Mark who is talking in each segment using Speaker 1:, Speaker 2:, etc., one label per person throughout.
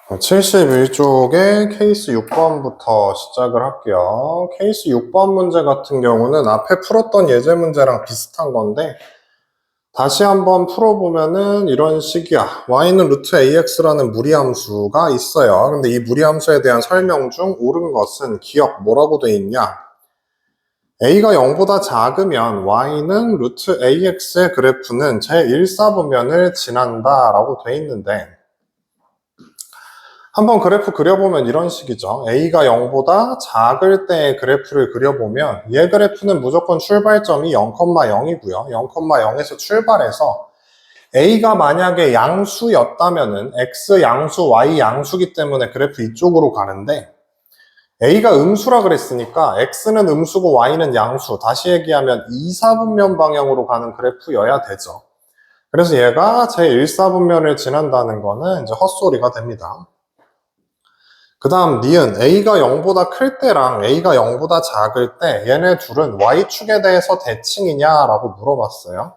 Speaker 1: 71쪽에 케이스 6번부터 시작을 할게요. 케이스 6번 문제 같은 경우는 앞에 풀었던 예제 문제랑 비슷한 건데 다시 한번 풀어보면은 이런 식이야. y는 루트 ax라는 무리함수가 있어요. 근데 이 무리함수에 대한 설명 중 옳은 것은 기억 뭐라고 돼 있냐? a가 0보다 작으면 y는 루트 ax의 그래프는 제1사분면을 지난다 라고 돼 있는데 한번 그래프 그려보면 이런 식이죠. a가 0보다 작을 때의 그래프를 그려보면 얘 그래프는 무조건 출발점이 0,0이고요. 0,0에서 출발해서 a가 만약에 양수였다면은 x 양수, y 양수기 때문에 그래프 이쪽으로 가는데 a가 음수라 그랬으니까 x는 음수고 y는 양수. 다시 얘기하면 2사분면 방향으로 가는 그래프여야 되죠. 그래서 얘가 제1사분면을 지난다는 거는 이제 헛소리가 됩니다. 그 다음 니은 a가 0보다 클 때랑 a가 0보다 작을 때 얘네 둘은 y축에 대해서 대칭이냐라고 물어봤어요.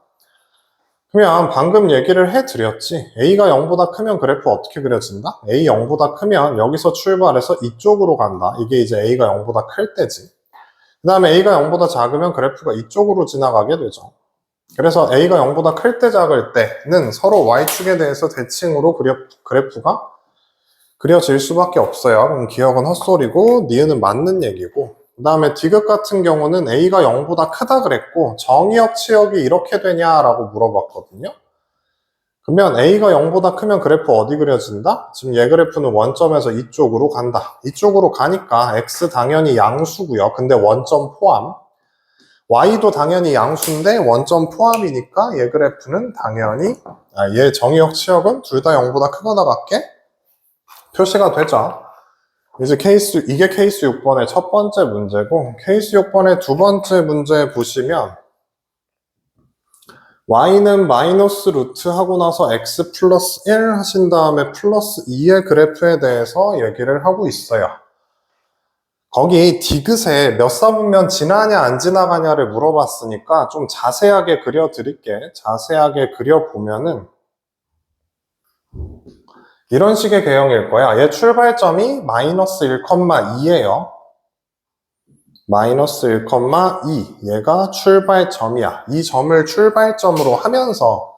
Speaker 1: 그러면 방금 얘기를 해드렸지. a가 0보다 크면 그래프 어떻게 그려진다? a 0보다 크면 여기서 출발해서 이쪽으로 간다. 이게 이제 a가 0보다 클 때지. 그 다음에 a가 0보다 작으면 그래프가 이쪽으로 지나가게 되죠. 그래서 a가 0보다 클 때 작을 때는 서로 y축에 대해서 대칭으로 그래프가 그려질 수밖에 없어요. 그럼 기억은 헛소리고 니은은 맞는 얘기고 그 다음에 디귿 같은 경우는 a가 0보다 크다 그랬고 정의역 치역이 이렇게 되냐라고 물어봤거든요. 그러면 a가 0보다 크면 그래프 어디 그려진다? 지금 얘 그래프는 원점에서 이쪽으로 간다. 이쪽으로 가니까 x 당연히 양수고요. 근데 원점 포함. y도 당연히 양수인데 원점 포함이니까 얘 그래프는 당연히 얘 정의역 치역은 둘 다 0보다 크거나 같게 표시가 되죠. 이제 이게 케이스 6번의 첫 번째 문제고, 케이스 6번의 두 번째 문제 보시면, y는 마이너스 루트 하고 나서 x 플러스 1 하신 다음에 플러스 2의 그래프에 대해서 얘기를 하고 있어요. 거기 디귿에 몇 사분면 지나냐 안 지나가냐를 물어봤으니까 좀 자세하게 그려드릴게. 자세하게 그려보면은, 이런 식의 개형일 거야. 얘 출발점이 마이너스 1,2예요. 마이너스 1,2. 얘가 출발점이야. 이 점을 출발점으로 하면서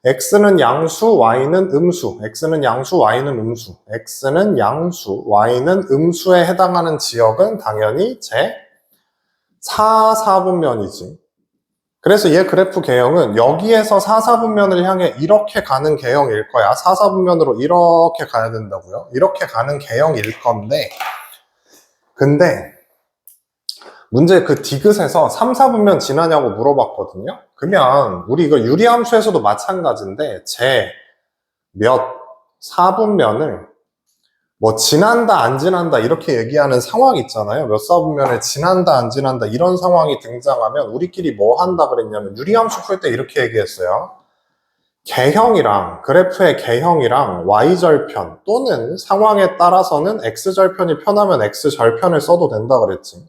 Speaker 1: x는 양수, y는 음수. x는 양수, y는 음수. x는 양수, y는 음수에 해당하는 지역은 당연히 제 4사분면이지. 그래서 얘 그래프 개형은 여기에서 4사분면을 향해 이렇게 가는 개형일 거야. 4사분면으로 이렇게 가야 된다고요. 이렇게 가는 개형일 건데 근데 문제 그 디귿에서 3, 4분면 지나냐고 물어봤거든요. 그러면 우리 이거 유리함수에서도 마찬가지인데 제 몇 4분면을 뭐 지난다 안 지난다 이렇게 얘기하는 상황 있잖아요. 몇 사분면을 지난다 안 지난다 이런 상황이 등장하면 우리끼리 뭐 한다 그랬냐면 유리함수 풀 때 이렇게 얘기했어요. 개형이랑 그래프의 개형이랑 y절편 또는 상황에 따라서는 x절편이 편하면 x절편을 써도 된다 그랬지.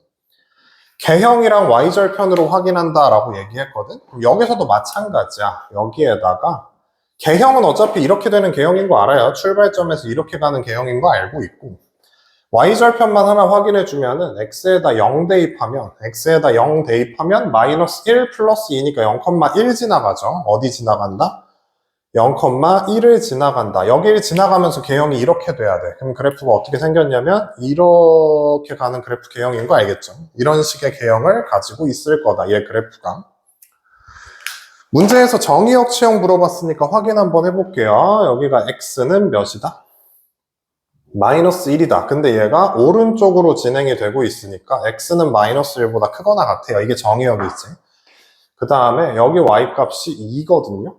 Speaker 1: 개형이랑 y절편으로 확인한다라고 얘기했거든. 그럼 여기서도 마찬가지야. 여기에다가 개형은 어차피 이렇게 되는 개형인 거 알아요. 출발점에서 이렇게 가는 개형인 거 알고 있고 y절편만 하나 확인해주면은 x에다 0 대입하면 x에다 0 대입하면 마이너스 1 플러스 2니까 0,1 지나가죠. 어디 지나간다? 0,1을 지나간다. 여기를 지나가면서 개형이 이렇게 돼야 돼. 그럼 그래프가 어떻게 생겼냐면 이렇게 가는 그래프 개형인 거 알겠죠? 이런 식의 개형을 가지고 있을 거다. 얘 그래프가. 문제에서 정의역 치형 물어봤으니까 확인 한번 해볼게요. 여기가 x는 몇이다? 마이너스 1이다. 근데 얘가 오른쪽으로 진행이 되고 있으니까 x는 마이너스 1보다 크거나 같아요. 이게 정의역이지. 그 다음에 여기 y 값이 2거든요.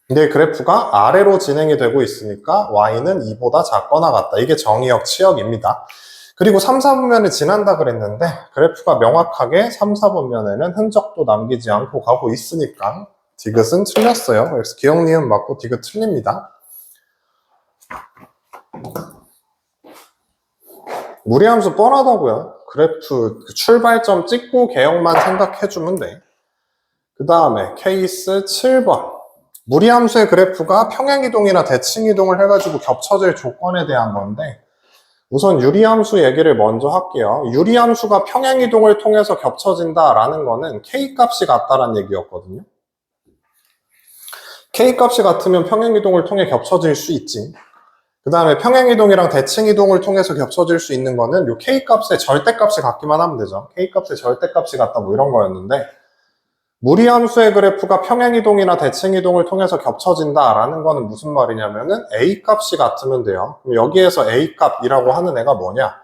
Speaker 1: 근데 그래프가 아래로 진행이 되고 있으니까 y는 2보다 작거나 같다. 이게 정의역 치역입니다. 그리고 3, 4분면을 지난다 그랬는데 그래프가 명확하게 3, 4분면에는 흔적도 남기지 않고 가고 있으니까 디귿은 틀렸어요. 그래서 기억 니은 맞고 디귿 틀립니다. 무리함수 뻔하다고요. 그래프 출발점 찍고 개형만 생각해주면 돼. 그 다음에 케이스 7번. 무리함수의 그래프가 평행이동이나 대칭이동을 해가지고 겹쳐질 조건에 대한 건데, 우선 유리함수 얘기를 먼저 할게요. 유리함수가 평행이동을 통해서 겹쳐진다라는 거는 K값이 같다라는 얘기였거든요. K값이 같으면 평행이동을 통해 겹쳐질 수 있지. 그 다음에 평행이동이랑 대칭이동을 통해서 겹쳐질 수 있는 거는 요 K값의 절대값이 같기만 하면 되죠. K값의 절대값이 같다 뭐 이런 거였는데, 무리함수의 그래프가 평행이동이나 대칭이동을 통해서 겹쳐진다라는 거는 무슨 말이냐면은 A값이 같으면 돼요. 그럼 여기에서 A값이라고 하는 애가 뭐냐?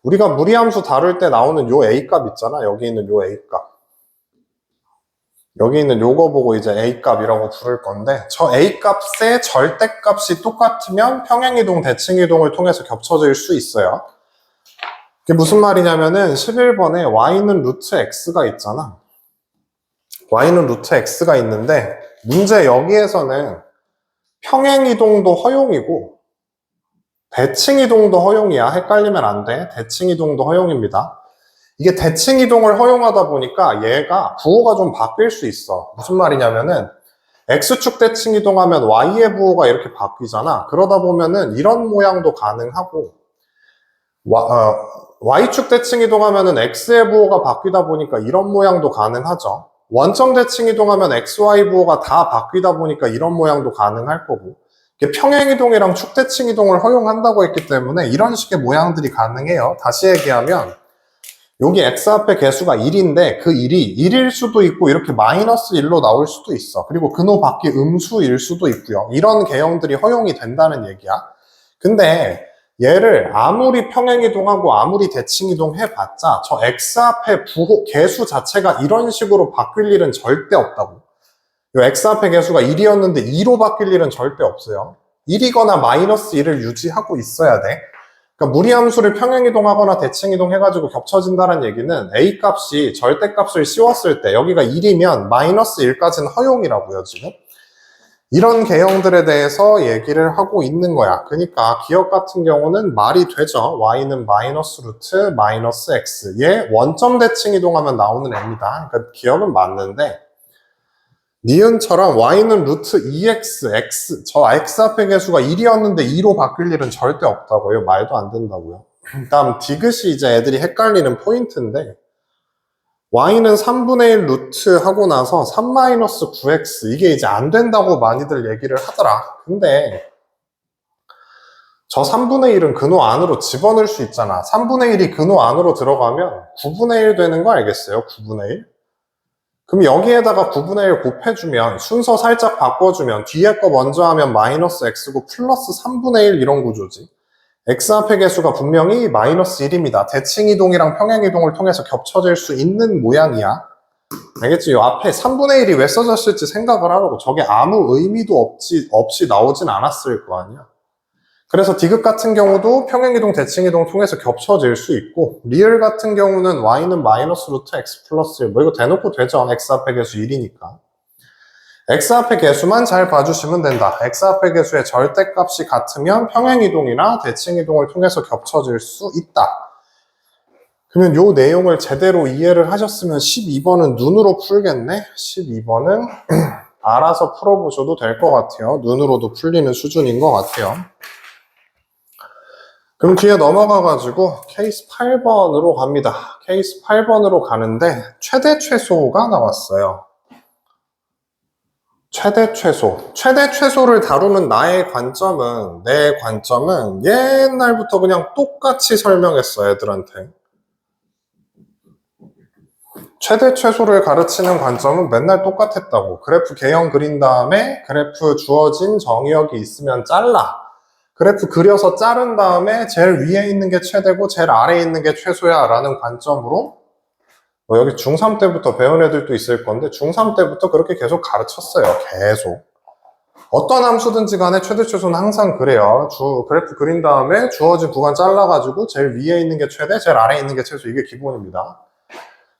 Speaker 1: 우리가 무리함수 다룰 때 나오는 요 A값 있잖아. 여기 있는 요 A값. 여기 있는 요거 보고 이제 A값이라고 부를 건데, 저 A값의 절대값이 똑같으면 평행이동, 대칭이동을 통해서 겹쳐질 수 있어요. 이게 무슨 말이냐면은 11번에 Y는 루트 X가 있잖아. Y는 루트 X가 있는데, 문제 여기에서는 평행이동도 허용이고 대칭이동도 허용이야. 헷갈리면 안 돼. 대칭이동도 허용입니다. 이게 대칭이동을 허용하다 보니까 얘가 부호가 좀 바뀔 수 있어. 무슨 말이냐면은 X축 대칭이동하면 Y의 부호가 이렇게 바뀌잖아. 그러다 보면은 이런 모양도 가능하고, Y축 대칭이동하면은 X의 부호가 바뀌다 보니까 이런 모양도 가능하죠. 원점 대칭이동하면 XY 부호가 다 바뀌다 보니까 이런 모양도 가능할 거고, 평행이동이랑 축대칭이동을 허용한다고 했기 때문에 이런 식의 모양들이 가능해요. 다시 얘기하면 여기 x 앞에 개수가 1인데 그 1이 1일 수도 있고 이렇게 마이너스 1로 나올 수도 있어. 그리고 근호 밖이 음수일 수도 있고요. 이런 개형들이 허용이 된다는 얘기야. 근데 얘를 아무리 평행이동하고 아무리 대칭이동 해봤자 저 x 앞에 부호 개수 자체가 이런 식으로 바뀔 일은 절대 없다고. 요 x 앞에 개수가 1이었는데 2로 바뀔 일은 절대 없어요. 1이거나 마이너스 1을 유지하고 있어야 돼. 그러니까 무리함수를 평행이동하거나 대칭이동 해가지고 겹쳐진다는 얘기는 A값이 절대값을 씌웠을 때 여기가 1이면 마이너스 1까지는 허용이라고요, 지금. 이런 개형들에 대해서 얘기를 하고 있는 거야. 그러니까 기억 같은 경우는 말이 되죠. Y는 마이너스 루트 마이너스 X. 얘 원점 대칭이동하면 나오는 애입니다. 그러니까 기억은 맞는데, 니은처럼 Y는 루트 2X, X, 저 X 앞의 개수가 1이었는데 2로 바뀔 일은 절대 없다고요. 말도 안 된다고요. 다음 디귿이 이제 애들이 헷갈리는 포인트인데, Y는 3분의 1 루트 하고 나서 3-9X, 이게 이제 안 된다고 많이들 얘기를 하더라. 근데 저 3분의 1은 근호 안으로 집어넣을 수 있잖아. 3분의 1이 근호 안으로 들어가면 9분의 1 되는 거 알겠어요? 9분의 1? 그럼 여기에다가 9분의 1 곱해주면, 순서 살짝 바꿔주면 뒤에 거 먼저 하면 마이너스 x고 플러스 3분의 1 이런 구조지. x 앞의 개수가 분명히 마이너스 1입니다. 대칭이동이랑 평행이동을 통해서 겹쳐질 수 있는 모양이야. 알겠지? 이 앞에 3분의 1이 왜 써졌을지 생각을 하라고. 저게 아무 의미도 없이 나오진 않았을 거 아니야. 그래서 디귿 같은 경우도 평행이동, 대칭이동 통해서 겹쳐질 수 있고, 리을 같은 경우는 y는 마이너스 루트 x 플러스 1, 뭐 이거 대놓고 되죠. x 앞의 개수 1이니까. x 앞의 개수만 잘 봐주시면 된다. x 앞의 개수의 절대값이 같으면 평행이동이나 대칭이동을 통해서 겹쳐질 수 있다. 그러면 요 내용을 제대로 이해를 하셨으면 12번은 눈으로 풀겠네? 12번은 알아서 풀어보셔도 될 것 같아요. 눈으로도 풀리는 수준인 것 같아요. 그럼 뒤에 넘어가가지고 케이스 8번으로 갑니다. 케이스 8번으로 가는데 최대 최소가 나왔어요. 최대 최소. 최대 최소를 다루는 내 관점은 옛날부터 그냥 똑같이 설명했어, 애들한테. 최대 최소를 가르치는 관점은 맨날 똑같았다고. 그래프 개형 그린 다음에 그래프 주어진 정의역이 있으면 잘라. 그래프 그려서 자른 다음에 제일 위에 있는 게 최대고 제일 아래에 있는 게 최소야 라는 관점으로, 뭐 여기 중3 때부터 배운 애들도 있을 건데 중3 때부터 그렇게 계속 가르쳤어요. 계속. 어떤 함수든지 간에 최대 최소는 항상 그래요. 그래프 그린 다음에 주어진 구간 잘라가지고 제일 위에 있는 게 최대, 제일 아래에 있는 게 최소. 이게 기본입니다.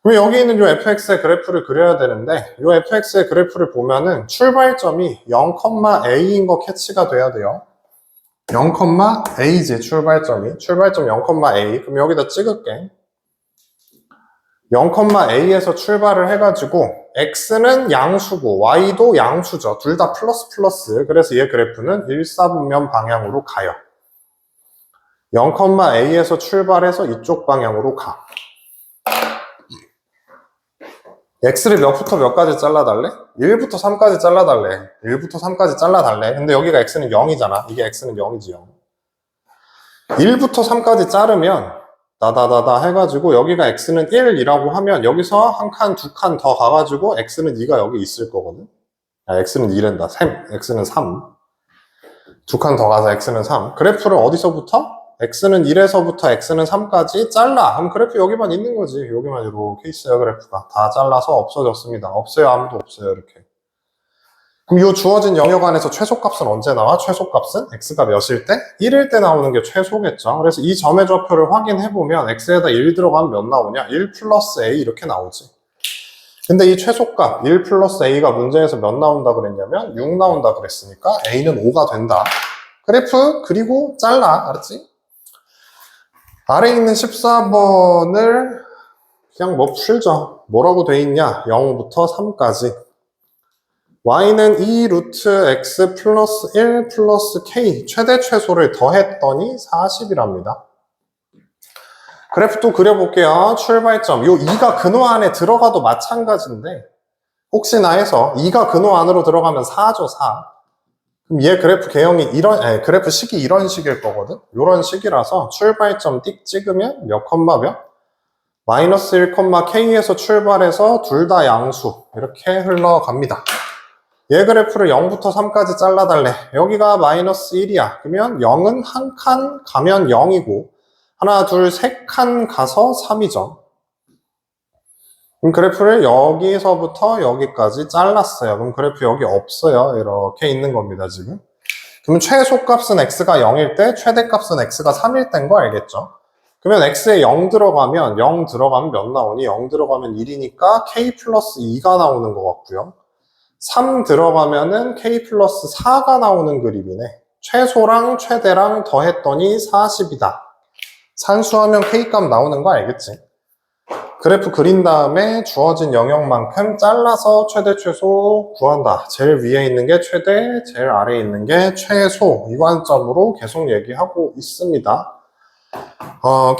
Speaker 1: 그럼 여기 있는 이 fx의 그래프를 그려야 되는데, 이 fx의 그래프를 보면은 출발점이 0,a인 거 캐치가 돼야 돼요. 0,a지 출발점이. 출발점 0,a. 그럼 여기다 찍을게. 0,a에서 출발을 해가지고 x는 양수고 y도 양수죠. 둘 다 플러스 플러스. 그래서 얘 그래프는 일사분면 방향으로 가요. 0,a에서 출발해서 이쪽 방향으로 가. x를 몇부터 몇까지 잘라달래? 1부터 3까지 잘라달래. 1부터 3까지 잘라달래. 근데 여기가 x는 0이잖아. 이게 x는 0이지 0. 1부터 3까지 자르면 다다다다 해가지고 여기가 x는 1이라고 하면 여기서 한 칸, 두 칸 더 가가지고 x는 2가 여기 있을 거거든. 아, x는 2란다. x는 3. 두 칸 더 가서 x는 3. 그래프를 어디서부터? x는 1에서부터 x는 3까지 잘라. 그럼 그래프 여기만 있는 거지. 여기만 이렇게 있어요, 그래프가. 다 잘라서 없어졌습니다. 없어요, 아무도 없어요, 이렇게. 그럼 이 주어진 영역 안에서 최소값은 언제 나와? 최소값은 x가 몇일 때? 1일 때 나오는 게 최소겠죠. 그래서 이 점의 좌표를 확인해보면 x에다 1 들어가면 몇 나오냐? 1 플러스 a 이렇게 나오지. 근데 이 최소값 1 플러스 a가 문제에서 몇 나온다 그랬냐면 6 나온다 그랬으니까 a는 5가 된다. 그래프 그리고 잘라. 알았지? 아래에 있는 14번을 그냥 뭐 풀죠. 뭐라고 돼 있냐? 0부터 3까지. y는 2 루트 x 플러스 1 플러스 k 최대 최소를 더했더니 40이랍니다. 그래프 또 그려볼게요. 출발점. 요 2가 근호 안에 들어가도 마찬가지인데 혹시나 해서 2가 근호 안으로 들어가면 4죠, 4. 그럼 얘 그래프 개형이 그래프 식이 이런 식일 거거든? 요런 식이라서 출발점 띡 찍으면 몇 컴마 몇? 마이너스 1, k에서 출발해서 둘 다 양수. 이렇게 흘러갑니다. 얘 그래프를 0부터 3까지 잘라달래. 여기가 마이너스 1이야. 그러면 0은 한 칸 가면 0이고 하나, 둘, 세 칸 가서 3이죠. 그럼 그래프를 여기서부터 여기까지 잘랐어요. 그럼 그래프 여기 없어요. 이렇게 있는 겁니다, 지금. 그러면 최소값은 x가 0일 때, 최대값은 x가 3일 때인 거 알겠죠? 그러면 x에 0 들어가면 몇 나오니? 0 들어가면 1이니까 k 플러스 2가 나오는 것 같고요. 3 들어가면은 k 플러스 4가 나오는 그림이네. 최소랑 최대랑 더했더니 40이다. 산수하면 k값 나오는 거 알겠지? 그래프 그린 다음에 주어진 영역만큼 잘라서 최대 최소 구한다. 제일 위에 있는 게 최대, 제일 아래에 있는 게 최소. 이 관점으로 계속 얘기하고 있습니다.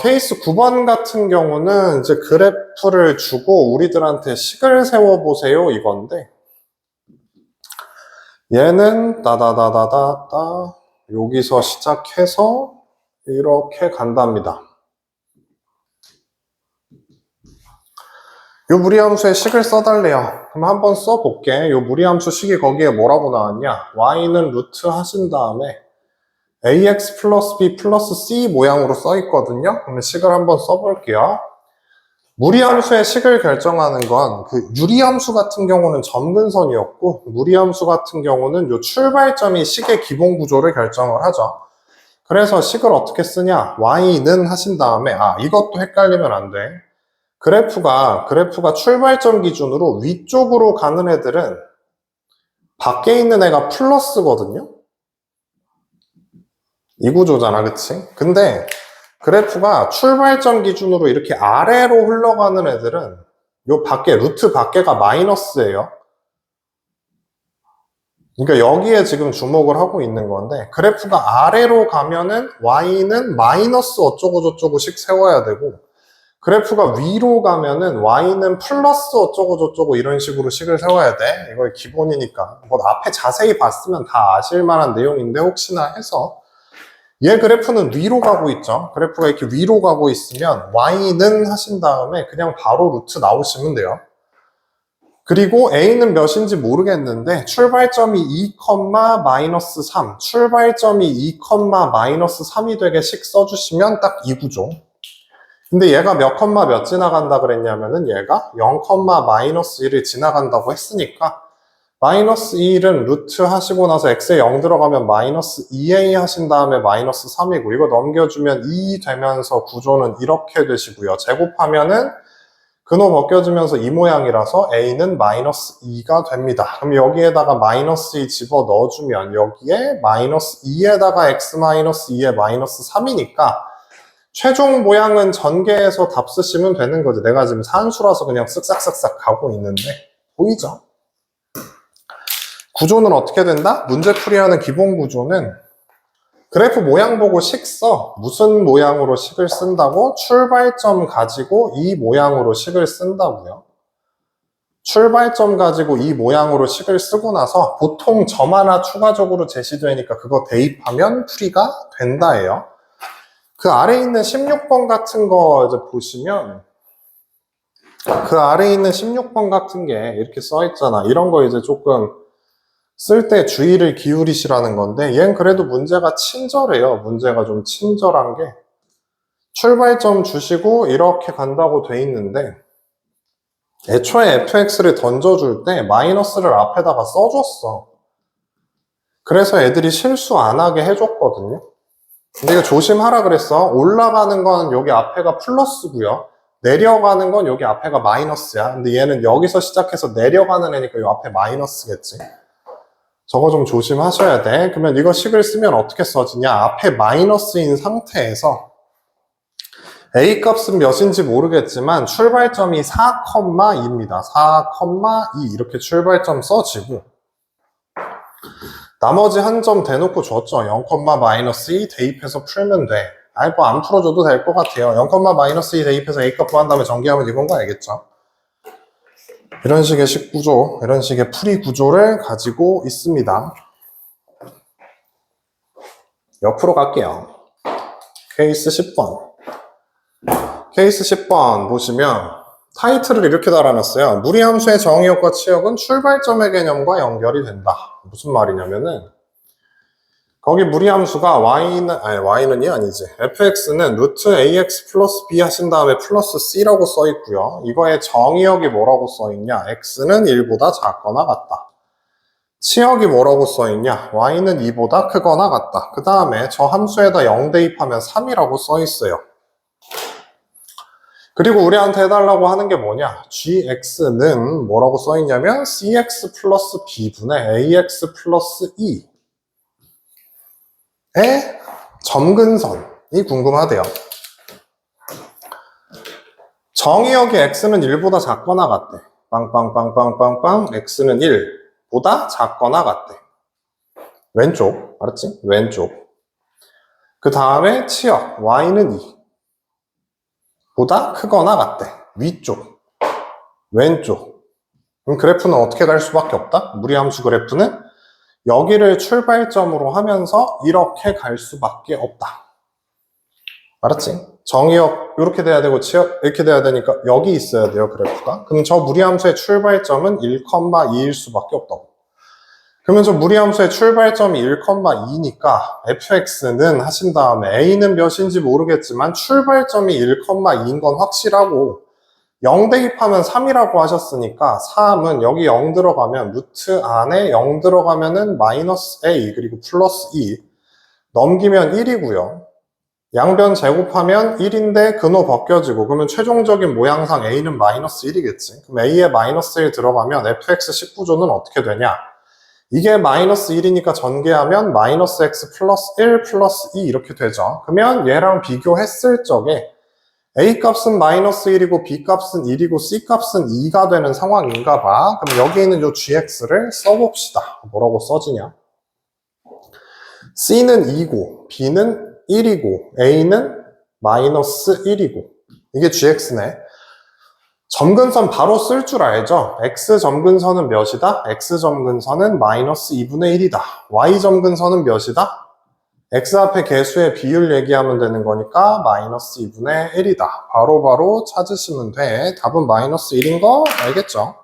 Speaker 1: 케이스 9번 같은 경우는 이제 그래프를 주고 우리들한테 식을 세워보세요 이건데 얘는 따다다다다다 여기서 시작해서 이렇게 간답니다. 요 무리함수의 식을 써달래요. 그럼 한번 써볼게. 요 무리함수 식이 거기에 뭐라고 나왔냐? y는 루트 하신 다음에 ax 플러스 b 플러스 c 모양으로 써있거든요. 그러면 식을 한번 써볼게요. 무리함수의 식을 결정하는 건 그 유리함수 같은 경우는 점근선이었고 무리함수 같은 경우는 요 출발점이 식의 기본 구조를 결정을 하죠. 그래서 식을 어떻게 쓰냐? y는 하신 다음에 이것도 헷갈리면 안 돼. 그래프가 출발점 기준으로 위쪽으로 가는 애들은 밖에 있는 애가 플러스거든요. 이 구조잖아, 그치? 근데 그래프가 출발점 기준으로 이렇게 아래로 흘러가는 애들은 요 밖에, 루트 밖에가 마이너스예요. 그러니까 여기에 지금 주목을 하고 있는 건데 그래프가 아래로 가면은 y는 마이너스 어쩌고저쩌고씩 세워야 되고 그래프가 위로 가면은 y는 플러스 어쩌고저쩌고 이런 식으로 식을 세워야 돼. 이거 기본이니까. 뭐 앞에 자세히 봤으면 다 아실 만한 내용인데 혹시나 해서 얘 그래프는 위로 가고 있죠. 그래프가 이렇게 위로 가고 있으면 y는 하신 다음에 그냥 바로 루트 나오시면 돼요. 그리고 a는 몇인지 모르겠는데 출발점이 2, 마이너스 3 출발점이 2, 마이너스 3이 되게 식 써주시면 딱 이 구조. 근데 얘가 몇 지나간다 그랬냐면은 얘가 0, 마이너스 1을 지나간다고 했으니까 마이너스 1은 루트 하시고 나서 x에 0 들어가면 마이너스 2a 하신 다음에 마이너스 3이고 이거 넘겨주면 2 되면서 구조는 이렇게 되시고요. 제곱하면은 근호 벗겨지면서 이 모양이라서 a는 마이너스 2가 됩니다. 그럼 여기에다가 마이너스 2 집어 넣어주면 여기에 마이너스 2에다가 x 마이너스 2에 마이너스 3이니까 최종 모양은 전개해서 답 쓰시면 되는 거지. 내가 지금 산수라서 그냥 쓱싹쓱싹 가고 있는데 보이죠? 구조는 어떻게 된다? 문제풀이하는 기본 구조는 그래프 모양 보고 식 써. 무슨 모양으로 식을 쓴다고? 출발점 가지고 이 모양으로 식을 쓴다고요. 출발점 가지고 이 모양으로 식을 쓰고 나서 보통 점 하나 추가적으로 제시되니까 그거 대입하면 풀이가 된다예요. 그 아래에 있는 16번 같은 거 이제 보시면 그 아래에 있는 16번 같은 게 이렇게 써 있잖아. 이런 거 이제 조금 쓸 때 주의를 기울이시라는 건데 얘는 그래도 문제가 친절해요. 문제가 좀 친절한 게 출발점 주시고 이렇게 간다고 돼 있는데 애초에 fx를 던져줄 때 마이너스를 앞에다가 써줬어. 그래서 애들이 실수 안 하게 해줬거든요. 근데 이거 조심하라 그랬어. 올라가는 건 여기 앞에가 플러스고요. 내려가는 건 여기 앞에가 마이너스야. 근데 얘는 여기서 시작해서 내려가는 애니까 이 앞에 마이너스겠지. 저거 좀 조심하셔야 돼. 그러면 이거 식을 쓰면 어떻게 써지냐? 앞에 마이너스인 상태에서 A 값은 몇인지 모르겠지만 출발점이 4,2입니다. 4,2 이렇게 출발점 써지고 나머지 한 점 대놓고 줬죠. 0,-2 대입해서 풀면 돼. 아니 뭐 안 풀어줘도 될 것 같아요. 0,-2 대입해서 A 값 구한 다음에 전개하면 이건 거 알겠죠? 이런 식의 식구조, 이런 식의 풀이 구조를 가지고 있습니다. 옆으로 갈게요. 케이스 10번. 케이스 10번 보시면 타이틀을 이렇게 달아놨어요. 무리함수의 정의역과 치역은 출발점의 개념과 연결이 된다. 무슨 말이냐면은 거기 무리함수가 y는이 아니지. fx는 루트 ax 플러스 b 하신 다음에 플러스 c라고 써 있고요. 이거의 정의역이 뭐라고 써 있냐? x는 1보다 작거나 같다. 치역이 뭐라고 써 있냐? y는 2보다 크거나 같다. 그 다음에 저 함수에다 0 대입하면 3이라고 써 있어요. 그리고 우리한테 해달라고 하는 게 뭐냐? gx는 뭐라고 써 있냐면 cx 플러스 b분의 ax 플러스 2의 점근선이 궁금하대요. 정의역의 x는 1보다 작거나 같대. 빵빵빵빵빵빵 x는 1보다 작거나 같대. 왼쪽, 알았지? 왼쪽. 그 다음에 치역 y는 2 보다 크거나 같대. 위쪽, 왼쪽. 그럼 그래프는 어떻게 갈 수밖에 없다? 무리함수 그래프는 여기를 출발점으로 하면서 이렇게 갈 수밖에 없다. 알았지? 정의역 이렇게 돼야 되고 치역 이렇게 돼야 되니까 여기 있어야 돼요, 그래프가. 그럼 저 무리함수의 출발점은 1,2일 수밖에 없다고. 그러면 저 무리함수의 출발점이 1,2니까 fx는 하신 다음에 a는 몇인지 모르겠지만 출발점이 1,2인 건 확실하고 0 대입하면 3이라고 하셨으니까 3은 여기 0 들어가면 루트 안에 0 들어가면은 마이너스 a 그리고 플러스 2 넘기면 1이고요. 양변 제곱하면 1인데 근호 벗겨지고 그러면 최종적인 모양상 a는 마이너스 1이겠지. 그럼 a에 마이너스 1 들어가면 fx 19조는 어떻게 되냐? 이게 마이너스 1이니까 전개하면 마이너스 x 플러스 1 플러스 2 이렇게 되죠. 그러면 얘랑 비교했을 적에 A 값은 마이너스 1이고 B 값은 1이고 C 값은 2가 되는 상황인가 봐. 그럼 여기 있는 요 gx를 써봅시다. 뭐라고 써지냐? C는 2고 B는 1이고 A는 마이너스 1이고 이게 gx네. 점근선 바로 쓸 줄 알죠? x 점근선은 몇이다? x 점근선은 마이너스 2분의 1이다. y 점근선은 몇이다? x 앞에 개수의 비율 얘기하면 되는 거니까 마이너스 2분의 1이다. 바로바로 찾으시면 돼. 답은 마이너스 1인 거 알겠죠?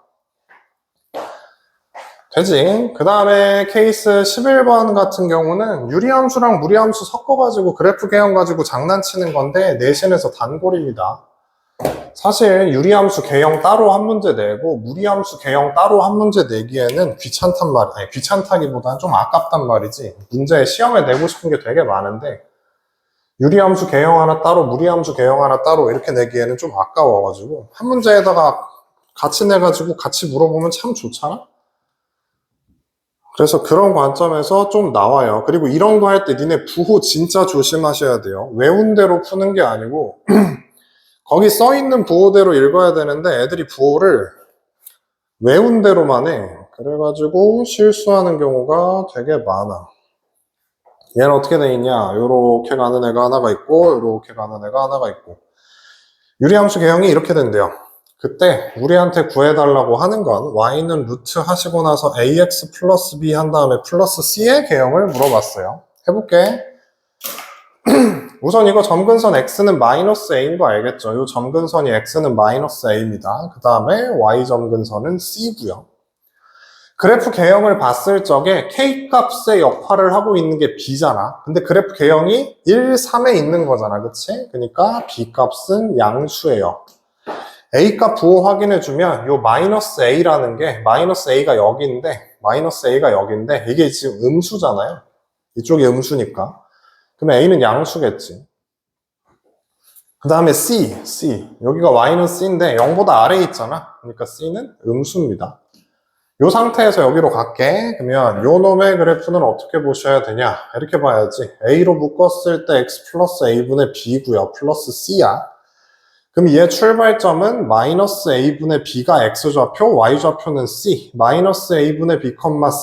Speaker 1: 되지? 그 다음에 케이스 11번 같은 경우는 유리함수랑 무리함수 섞어가지고 그래프 개형 가지고 장난치는 건데 내신에서 단골입니다. 사실 유리함수 개형 따로 한 문제 내고 무리함수 개형 따로 한 문제 내기에는 귀찮단 말, 아니 귀찮다기보다는 좀 아깝단 말이지. 문제 시험에 내고 싶은 게 되게 많은데 유리함수 개형 하나 따로 무리함수 개형 하나 따로 이렇게 내기에는 좀 아까워가지고 한 문제에다가 같이 내가지고 같이 물어보면 참 좋잖아. 그래서 그런 관점에서 좀 나와요. 그리고 이런 거 할 때 니네 부호 진짜 조심하셔야 돼요. 외운 대로 푸는 게 아니고 거기 써있는 부호대로 읽어야 되는데 애들이 부호를 외운 대로만 해. 그래가지고 실수하는 경우가 되게 많아. 얘는 어떻게 돼 있냐? 요렇게 가는 애가 하나가 있고, 요렇게 가는 애가 하나가 있고. 유리함수 개형이 이렇게 된대요. 그때 우리한테 구해달라고 하는 건 y는 루트 하시고 나서 ax 플러스 b 한 다음에 플러스 c의 개형을 물어봤어요. 해볼게. 우선 이거 점근선 x는 마이너스 a인 거 알겠죠? 이 점근선이 x는 마이너스 a입니다. 그 다음에 y 점근선은 c고요. 그래프 개형을 봤을 적에 k 값의 역할을 하고 있는 게 b잖아. 근데 그래프 개형이 1, 3에 있는 거잖아. 그치? 그러니까 b 값은 양수예요. a 값 부호 확인해주면 요 마이너스 a라는 게 마이너스 a가 여기인데 이게 지금 음수잖아요. 이쪽이 음수니까. 그러면 a는 양수겠지. 그 다음에 c 여기가 y는 c인데 0보다 아래에 있잖아. 그러니까 c는 음수입니다. 이 상태에서 여기로 갈게. 그러면 요 놈의 그래프는 어떻게 보셔야 되냐? 이렇게 봐야지. a로 묶었을 때 x 플러스 a분의 b고요. 플러스 c야. 그럼 얘 출발점은 마이너스 a분의 b가 x좌표, y좌표는 c. 마이너스 a분의 b,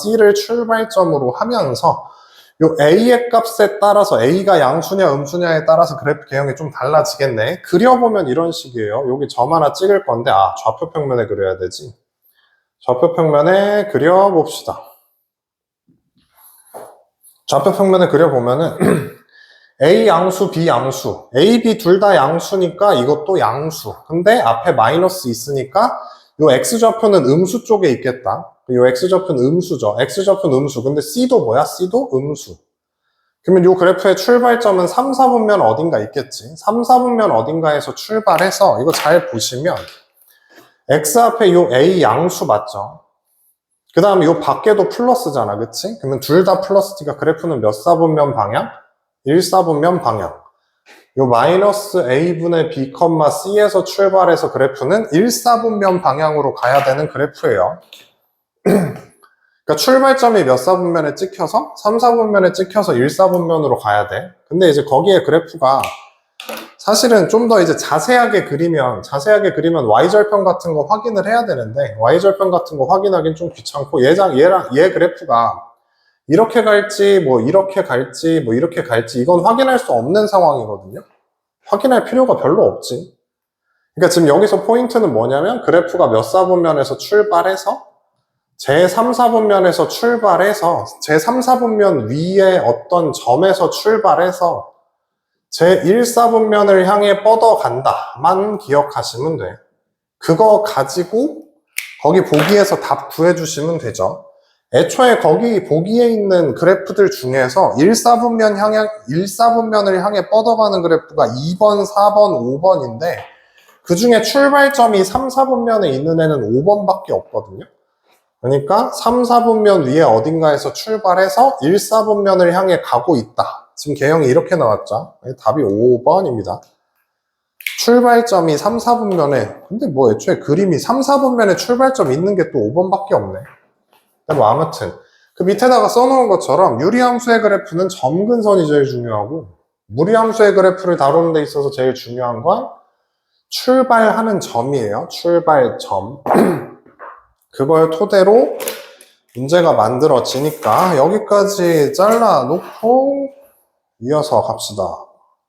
Speaker 1: c를 출발점으로 하면서 요 a의 값에 따라서 a가 양수냐 음수냐에 따라서 그래프 개형이 좀 달라지겠네. 그려보면 이런 식이에요. 여기 점 하나 찍을 건데 좌표 평면에 그려야 되지. 좌표 평면에 그려봅시다. 좌표 평면에 그려보면은 A 양수, B 양수. A, B 둘 다 양수니까 이것도 양수. 근데 앞에 마이너스 있으니까 요 X좌표는 음수 쪽에 있겠다. 요 X좌표는 음수죠. X좌표는 음수. 근데 C도 뭐야? C도 음수. 그러면 요 그래프의 출발점은 3, 4분면 어딘가 있겠지. 3, 4분면 어딘가에서 출발해서 이거 잘 보시면 X 앞에 요 A 양수 맞죠? 그 다음에 요 밖에도 플러스잖아. 그치? 그러면 둘 다 플러스니까 그래프는 몇 사분면 방향? 1사분면 방향. 요 마이너스 a분의 b, c에서 출발해서 그래프는 1사분면 방향으로 가야 되는 그래프예요. 그러니까 출발점이 몇 사분면에 찍혀서 3, 4분면에 찍혀서 1사분면으로 가야 돼. 근데 이제 거기에 그래프가 사실은 좀 더 이제 자세하게 그리면 y절편 같은 거 확인을 해야 되는데 y절편 같은 거 확인하기는 좀 귀찮고 얘 그래프가 이렇게 갈지 이렇게 갈지 이렇게 갈지 이건 확인할 수 없는 상황이거든요. 확인할 필요가 별로 없지. 그러니까 지금 여기서 포인트는 뭐냐면 그래프가 몇 사분면에서 출발해서 제3, 4분면에서 출발해서 제3, 4분면 위에 어떤 점에서 출발해서 제1, 4분면을 향해 뻗어간다만 기억하시면 돼. 그거 가지고 거기 보기에서 답 구해주시면 되죠. 애초에 거기 보기에 있는 그래프들 중에서 1사분면을 향해 뻗어가는 그래프가 2번, 4번, 5번인데 그 중에 출발점이 3, 4분면에 있는 애는 5번밖에 없거든요. 그러니까 3, 4분면 위에 어딘가에서 출발해서 1, 4분면을 향해 가고 있다. 지금 개형이 이렇게 나왔죠. 답이 5번입니다. 출발점이 3, 4분면에 근데 애초에 그림이 3, 4분면에 출발점 있는 게 또 5번밖에 없네. 아무튼 그 밑에다가 써놓은 것처럼 유리함수의 그래프는 점근선이 제일 중요하고 무리함수의 그래프를 다루는 데 있어서 제일 중요한 건 출발하는 점이에요. 출발점. 그걸 토대로 문제가 만들어지니까 여기까지 잘라놓고 이어서 갑시다.